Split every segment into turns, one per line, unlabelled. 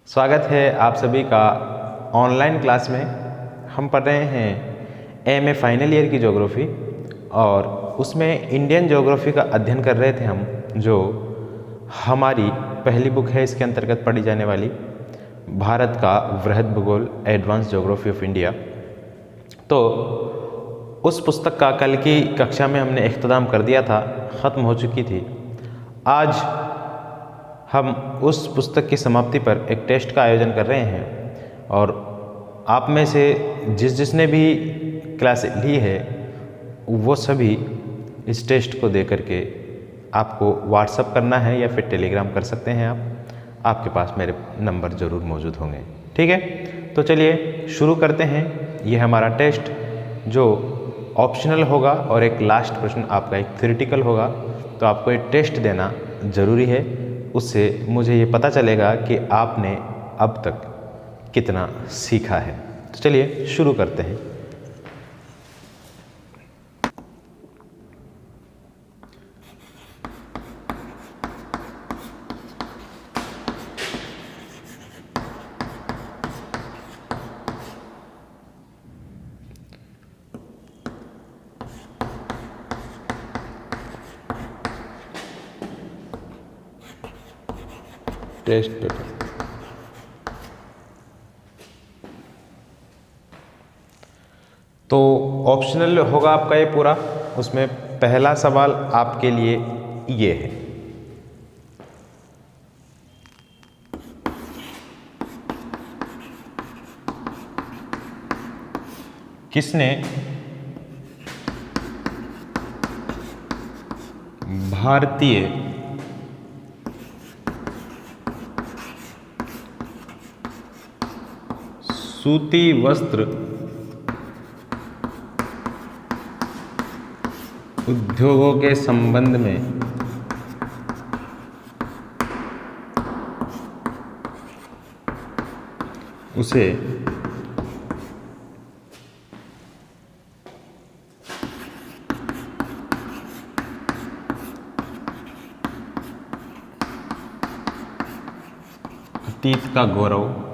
स्वागत है आप सभी का ऑनलाइन क्लास में। हम पढ़ रहे हैं एमए फाइनल ईयर की ज्योग्राफी और उसमें इंडियन ज्योग्राफी का अध्ययन कर रहे थे हम, जो हमारी पहली बुक है इसके अंतर्गत पढ़ी जाने वाली भारत का वृहद भूगोल एडवांस ज्योग्राफी ऑफ इंडिया। तो उस पुस्तक का कल की कक्षा में हमने इख्तिताम कर दिया था, ख़त्म हो चुकी थी। आज हम उस पुस्तक की समाप्ति पर एक टेस्ट का आयोजन कर रहे हैं और आप में से जिसने भी क्लास ली है वो सभी इस टेस्ट को दे करके आपको व्हाट्सअप करना है या फिर टेलीग्राम कर सकते हैं। आपके पास मेरे नंबर ज़रूर मौजूद होंगे, ठीक है। तो चलिए शुरू करते हैं। ये हमारा टेस्ट जो ऑप्शनल होगा और एक लास्ट प्रश्न आपका एक थ्योरेटिकल होगा। तो आपको ये टेस्ट देना ज़रूरी है, उससे मुझे ये पता चलेगा कि आपने अब तक कितना सीखा है। तो चलिए शुरू करते हैं। टेस्ट पेपर तो ऑप्शनल होगा आपका ये पूरा। उसमें पहला सवाल आपके लिए ये है, किसने भारतीय सूती वस्त्र उद्योगों के संबंध में उसे अतीत का गौरव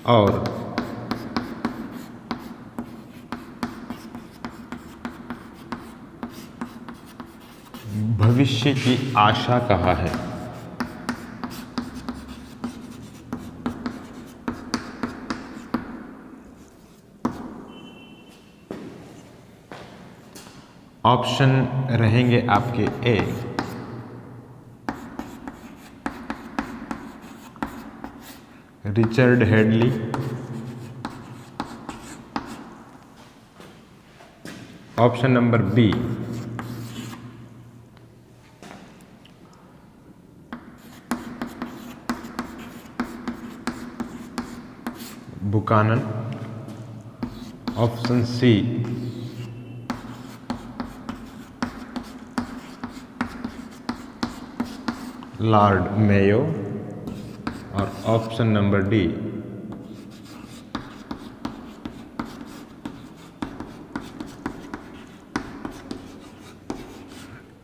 और भविष्य की आशा कहा है? ऑप्शन रहेंगे आपके A Richard Hedley, option number B Buchanan, option C Lord Mayo और ऑप्शन नंबर डी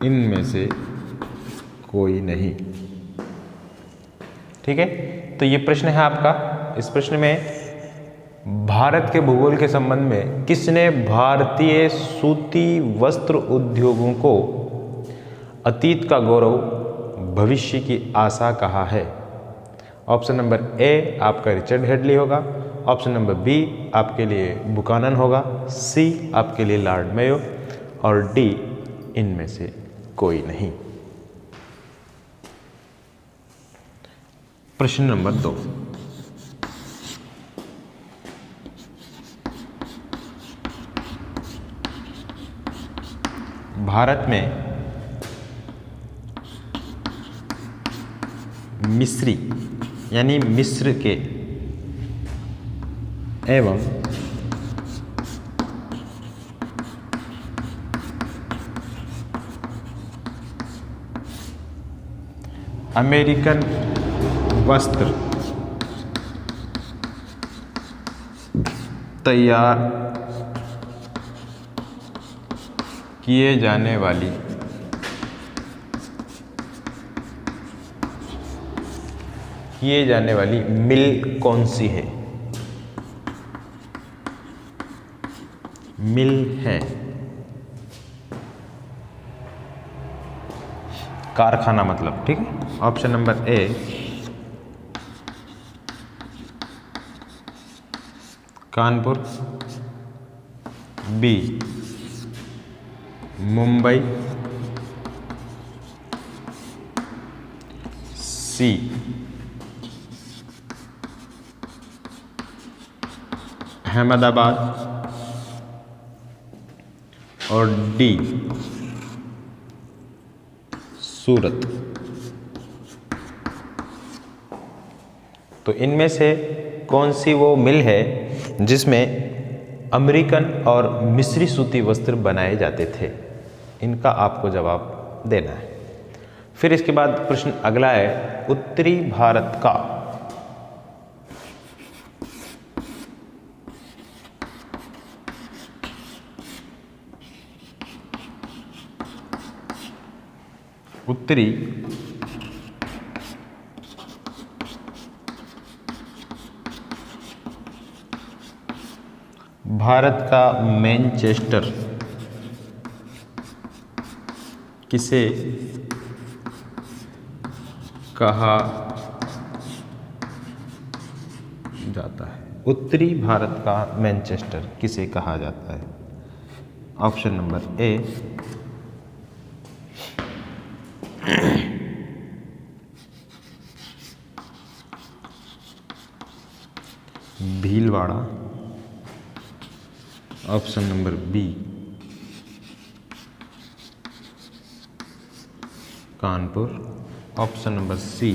इनमें से कोई नहीं। ठीक है, तो ये प्रश्न है आपका। इस प्रश्न में भारत के भूगोल के संबंध में किसने भारतीय सूती वस्त्र उद्योगों को अतीत का गौरव भविष्य की आशा कहा है? ऑप्शन नंबर ए आपका रिचर्ड हेडली होगा, ऑप्शन नंबर बी आपके लिए बुकानन होगा, सी आपके लिए लॉर्ड मेयो और डी इनमें से कोई नहीं। प्रश्न नंबर 2, भारत में मिस्री यानी मिस्र के एवं अमेरिकन वस्त्र तैयार किए जाने वाली किए जाने वाली मिल कौन सी है? मिल है कारखाना मतलब, ठीक है। Option number A Kanpur, B Mumbai, C Ahmedabad और डी सूरत। तो इनमें से कौन सी वो मिल है जिसमें अमेरिकन और मिस्री सूती वस्त्र बनाए जाते थे? इनका आपको जवाब देना है। फिर इसके बाद प्रश्न अगला है, उत्तरी भारत का उत्तरी भारत का मैनचेस्टर किसे कहा जाता है? उत्तरी भारत का मैनचेस्टर किसे कहा जाता है? Option number A Bhilwara, option number B Kanpur, option number C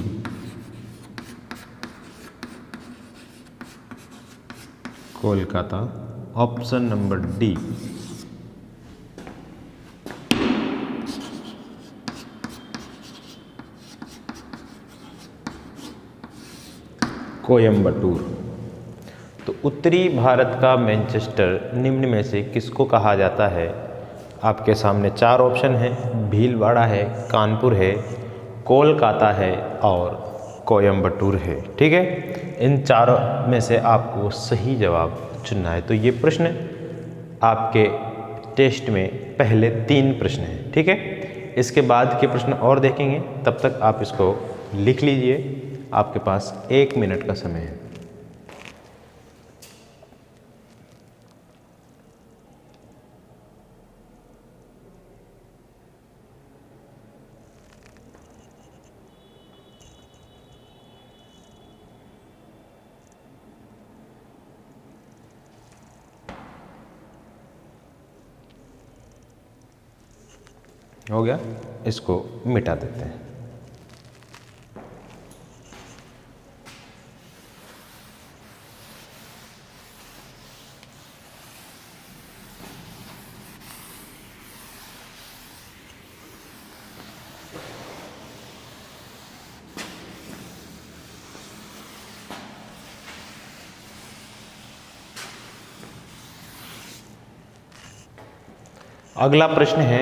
Kolkata, option number D Coimbatore. तो उत्तरी भारत का मैनचेस्टर निम्न में से किसको कहा जाता है? आपके सामने चार ऑप्शन हैं, भीलवाड़ा है, कानपुर है, कोलकाता है और कोयम्बटूर है, ठीक है। इन चारों में से आपको सही जवाब चुनना है। तो ये प्रश्न आपके टेस्ट में पहले 3 प्रश्न हैं, ठीक है। इसके बाद के प्रश्न और देखेंगे, तब तक आप इसको लिख लीजिए। आपके पास 1 मिनट का समय है। हो गया, इसको मिटा देते हैं। अगला प्रश्न है,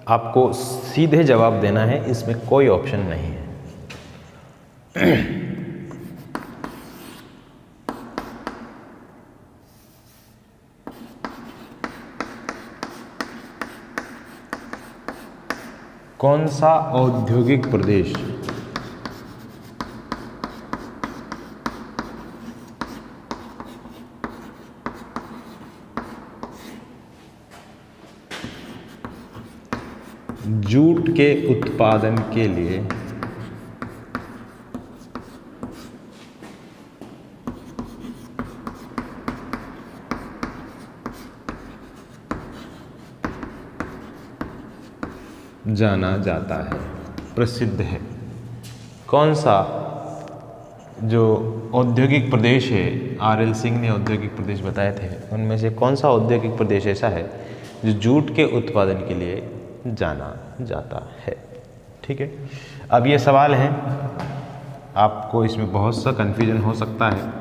आपको सीधे जवाब देना है, इसमें कोई ऑप्शन नहीं है। कौन सा औद्योगिक प्रदेश जूट के उत्पादन के लिए जाना जाता है, प्रसिद्ध है? कौन सा जो औद्योगिक प्रदेश है, RL सिंह ने औद्योगिक प्रदेश बताए थे, उनमें से कौन सा औद्योगिक प्रदेश ऐसा है जो जूट के उत्पादन के लिए जाना जाता है? ठीक है। अब ये सवाल है, आपको इसमें बहुत सा कन्फ्यूजन हो सकता है,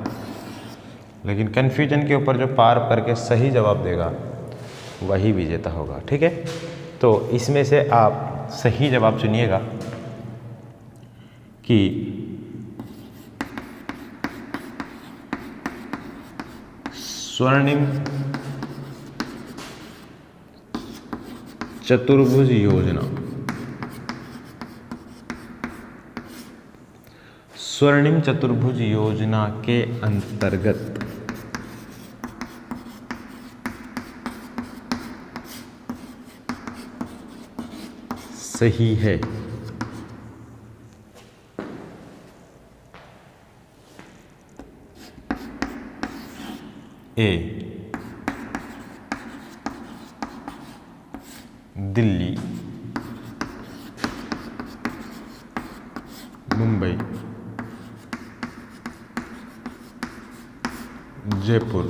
लेकिन कन्फ्यूजन के ऊपर जो पार करके सही जवाब देगा वही विजेता होगा, ठीक है। तो इसमें से आप सही जवाब चुनिएगा कि स्वर्णिम चतुर्भुज योजना। स्वर्णिम चतुर्भुज योजना के अंतर्गत सही है ए दिल्ली, मुंबई, जयपुर,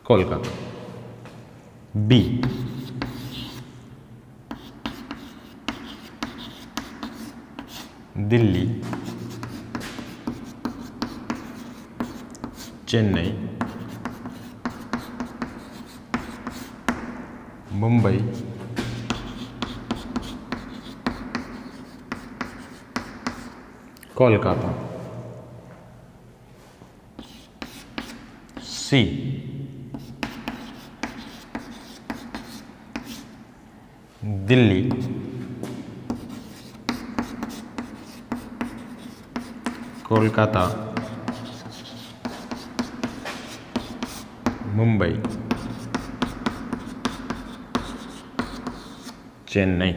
कोलकाता। बी दिल्ली, चेन्नई, मुंबई, कोलकाता। सी दिल्ली, कोलकाता, मुंबई, चेन्नई।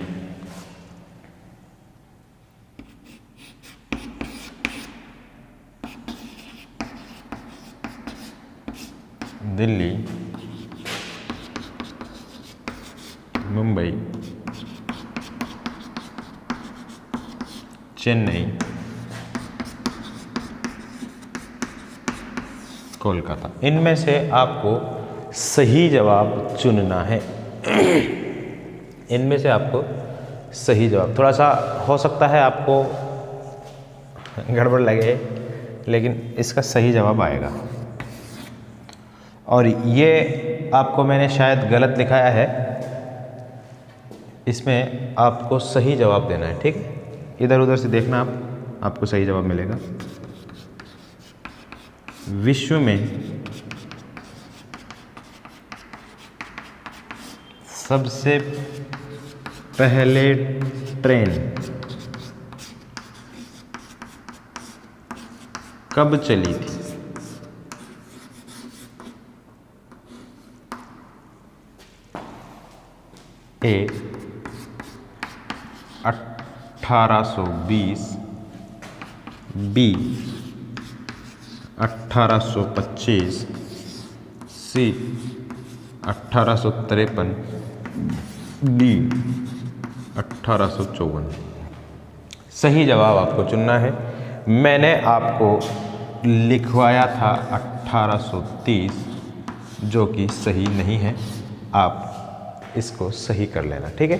दिल्ली, मुंबई, चेन्नई, कोलकाता। इनमें से आपको सही जवाब चुनना है। इनमें से आपको सही जवाब, थोड़ा सा हो सकता है आपको गड़बड़ लगे, लेकिन इसका सही जवाब आएगा। और ये आपको मैंने शायद गलत लिखाया है, इसमें आपको सही जवाब देना है। ठीक है, इधर उधर से देखना, आपको सही जवाब मिलेगा। विश्व में सबसे पहले ट्रेन कब चली थी? ए 1820, बी 1825, सी 1853, डी 1854। सही जवाब आपको चुनना है। मैंने आपको लिखवाया था 1830, जो कि सही नहीं है। आप इसको सही कर लेना, ठीक है।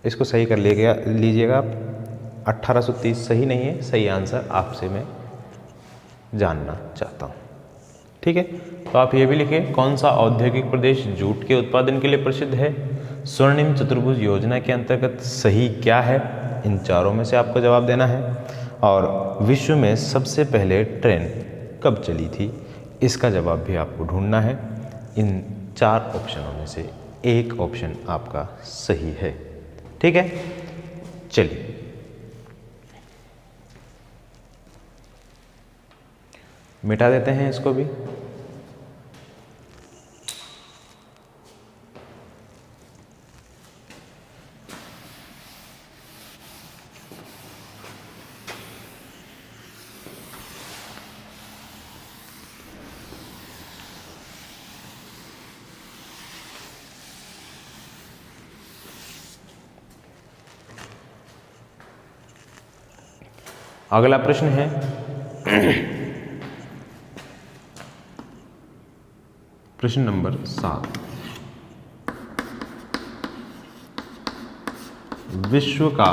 इसको सही कर लीजिएगा आप। 1830 सही नहीं है, सही आंसर आपसे मैं जानना चाहता हूँ, ठीक है। तो आप ये भी लिखें, कौन सा औद्योगिक प्रदेश जूट के उत्पादन के लिए प्रसिद्ध है? स्वर्णिम चतुर्भुज योजना के अंतर्गत सही क्या है? इन चारों में से आपको जवाब देना है। और विश्व में सबसे पहले ट्रेन कब चली थी? इसका जवाब भी आपको ढूंढना है। इन 4 ऑप्शनों में से एक ऑप्शन आपका सही है, ठीक है। चलिए मिटा देते हैं इसको भी। अगला प्रश्न है प्रश्न नंबर 7। विश्व का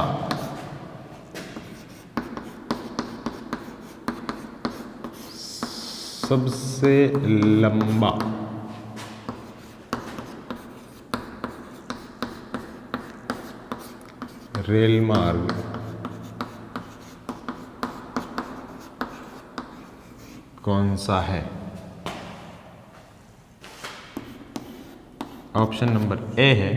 सबसे लंबा रेल मार्ग कौन सा है? ऑप्शन नंबर ए है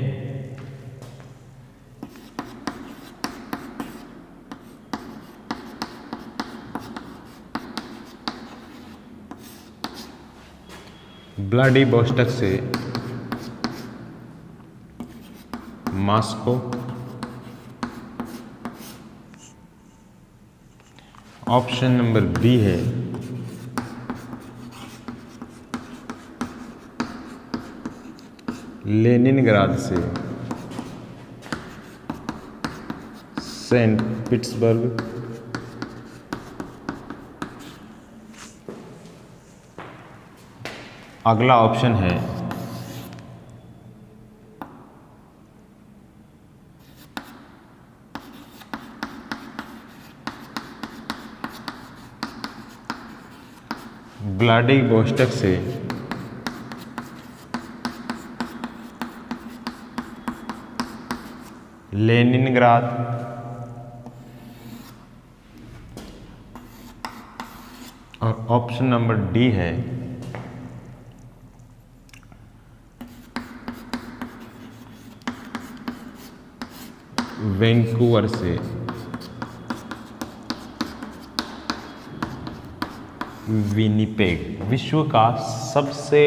व्लादिवोस्टॉक से मॉस्को। ऑप्शन नंबर बी है लेनिनग्राद से सेंट पीटर्सबर्ग। अगला ऑप्शन है व्लादिवोस्टॉक से लेनिनग्राद। और ऑप्शन नंबर डी है वैंकूवर से विनिपेग। विश्व का सबसे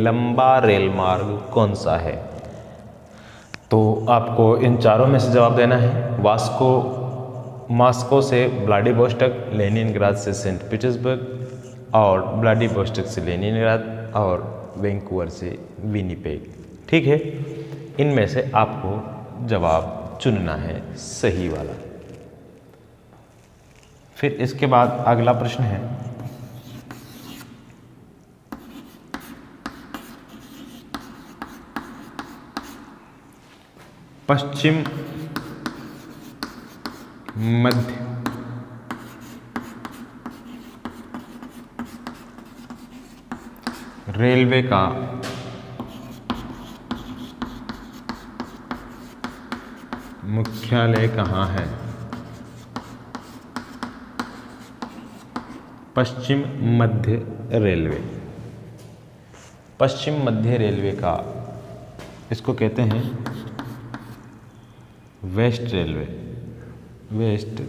लंबा रेल मार्ग कौन सा है? तो आपको इन चारों में से जवाब देना है। मॉस्को से व्लादिवोस्टॉक, लेनिनग्राद से सेंट पीटर्सबर्ग और व्लादिवोस्टॉक से लेनिनग्राद और वैंकूवर से विनिपेग। ठीक है, इनमें से आपको जवाब चुनना है सही वाला। फिर इसके बाद अगला प्रश्न है पश्चिम मध्य रेलवे का मुख्यालय कहाँ है? पश्चिम मध्य रेलवे। पश्चिम मध्य रेलवे का इसको कहते हैं west railway, west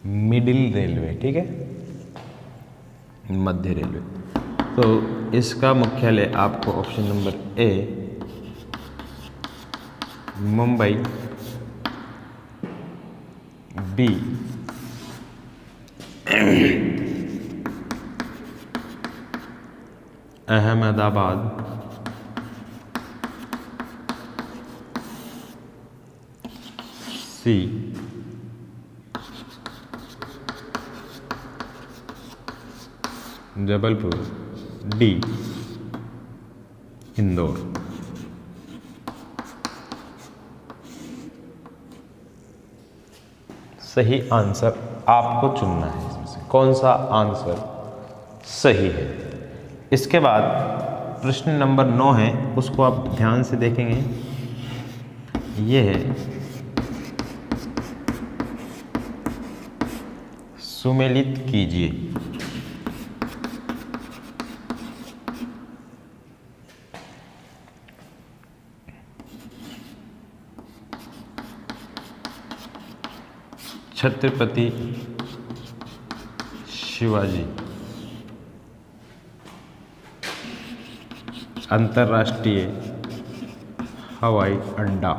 middle railway. ठीक है, मध्य रेलवे। तो इसका मुख्यालय आपको option number A Mumbai, B Ahmedabad, C Jabalpur, D Indore. सही आंसर आपको चुनना है इसमें से कौन सा आंसर सही है। इसके बाद प्रश्न नंबर 9 है, उसको आप ध्यान से देखेंगे। ये है सुमेलित कीजिए। छत्रपति शिवाजी अंतर्राष्ट्रीय हवाई अड्डा।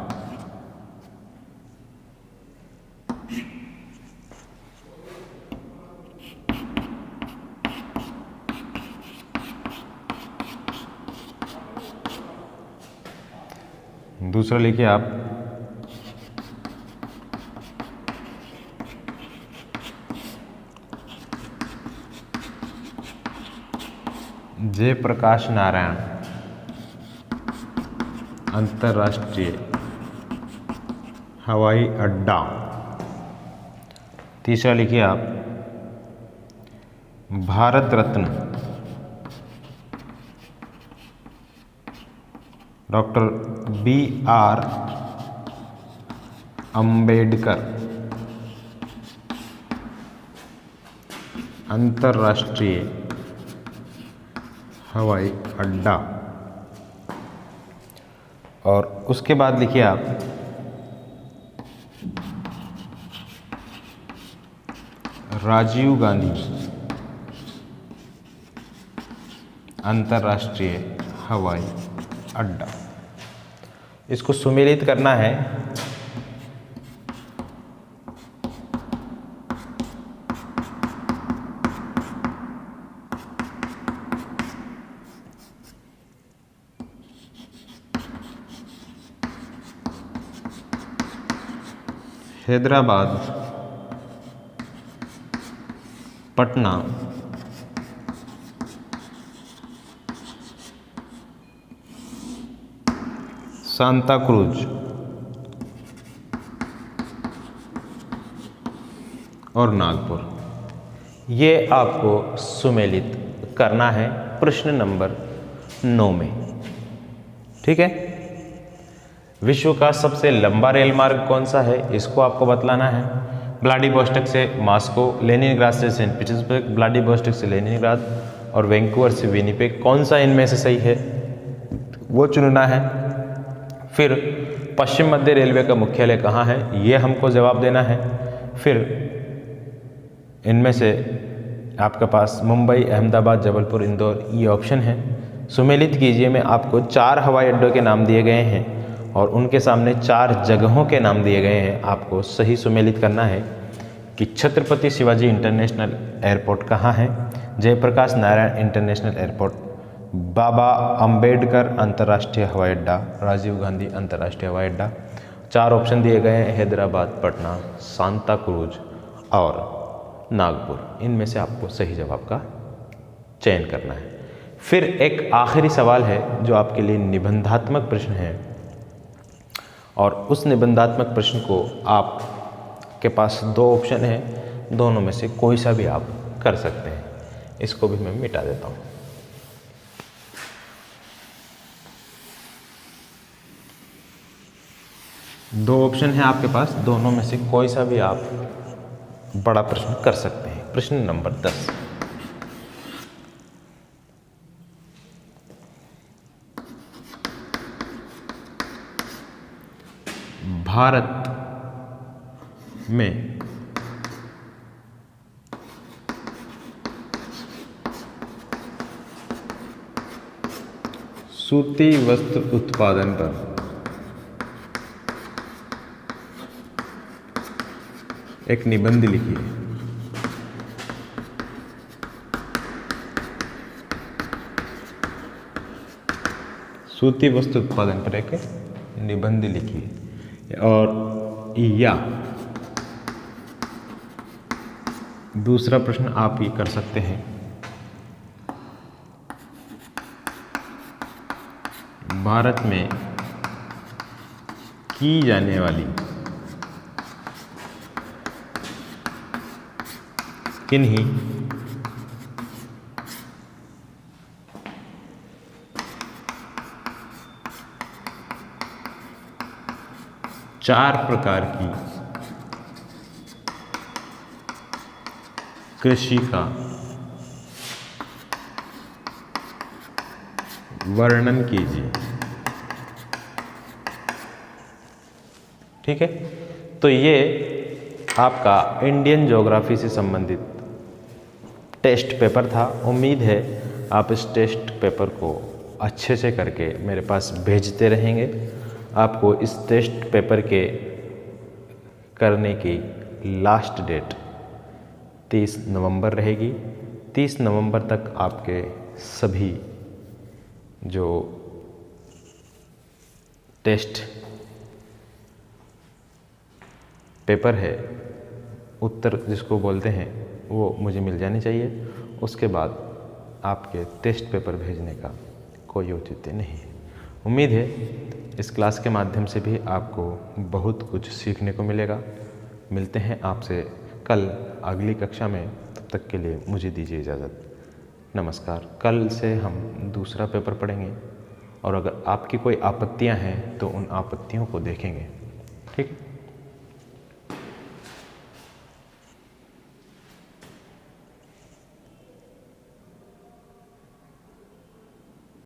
दूसरा लिखिए आप जयप्रकाश नारायण अंतर्राष्ट्रीय हवाई अड्डा। तीसरा लिखिए आप भारत रत्न डॉक्टर BR अम्बेडकर अंतर्राष्ट्रीय हवाई अड्डा। और उसके बाद लिखिए आप राजीव गांधी अंतर्राष्ट्रीय हवाई अड्डा। इसको सुमेलित करना है। हैदराबाद, पटना, सांता क्रूज और नागपुर। ये आपको सुमेलित करना है प्रश्न नंबर 9 में। ठीक है। विश्व का सबसे लंबा रेल मार्ग कौन सा है, इसको आपको बतलाना है। व्लादिवोस्टॉक से मॉस्को, लेनिनग्राद से सेंट पीटर्सबर्ग, व्लादिवोस्टॉक से लेनिनग्राद और वैंकूवर से विनिपेग, कौन सा इनमें से सही है वो चुनना है। फिर पश्चिम मध्य रेलवे का मुख्यालय कहाँ है, ये हमको जवाब देना है। फिर इनमें से आपके पास मुंबई, अहमदाबाद, जबलपुर, इंदौर, ये ऑप्शन है। सुमेलित कीजिए में आपको 4 हवाई अड्डों के नाम दिए गए हैं और उनके सामने 4 जगहों के नाम दिए गए हैं। आपको सही सुमेलित करना है कि छत्रपति शिवाजी इंटरनेशनल एयरपोर्ट कहाँ है, जयप्रकाश नारायण इंटरनेशनल एयरपोर्ट, बाबा अंबेडकर अंतर्राष्ट्रीय हवाई अड्डा, राजीव गांधी अंतर्राष्ट्रीय हवाई अड्डा। 4 ऑप्शन दिए गए हैं, हैदराबाद, पटना, सांता क्रूज और नागपुर। इनमें से आपको सही जवाब का चयन करना है। फिर एक आखिरी सवाल है जो आपके लिए निबंधात्मक प्रश्न है और उस निबंधात्मक प्रश्न को आप के पास 2 ऑप्शन हैं, दोनों में से कोई सा भी आप कर सकते हैं। इसको भी मैं मिटा देता हूँ। दो ऑप्शन है आपके पास, दोनों में से कोई सा भी आप बड़ा प्रश्न कर सकते हैं। प्रश्न नंबर 10, भारत में सूती वस्त्र उत्पादन पर एक निबंध लिखिए। सूती वस्त्र उत्पादन पर एक निबंध लिखिए। और या दूसरा प्रश्न आप ये कर सकते हैं, भारत में की जाने वाली किन्हीं चार प्रकार की कृषि का वर्णन कीजिए। ठीक है, तो ये आपका इंडियन ज्योग्राफी से संबंधित टेस्ट पेपर था। उम्मीद है आप इस टेस्ट पेपर को अच्छे से करके मेरे पास भेजते रहेंगे। आपको इस टेस्ट पेपर के करने की लास्ट डेट 30 नवंबर रहेगी। 30 नवंबर तक आपके सभी जो टेस्ट पेपर है, उत्तर जिसको बोलते हैं, वो मुझे मिल जाने चाहिए। उसके बाद आपके टेस्ट पेपर भेजने का कोई औचित्य नहीं है। उम्मीद है इस क्लास के माध्यम से भी आपको बहुत कुछ सीखने को मिलेगा। मिलते हैं आपसे कल अगली कक्षा में। तब तक के लिए मुझे दीजिए इजाज़त। नमस्कार। कल से हम दूसरा पेपर पढ़ेंगे और अगर आपकी कोई आपत्तियां हैं तो उन आपत्तियों को देखेंगे। ठीक है।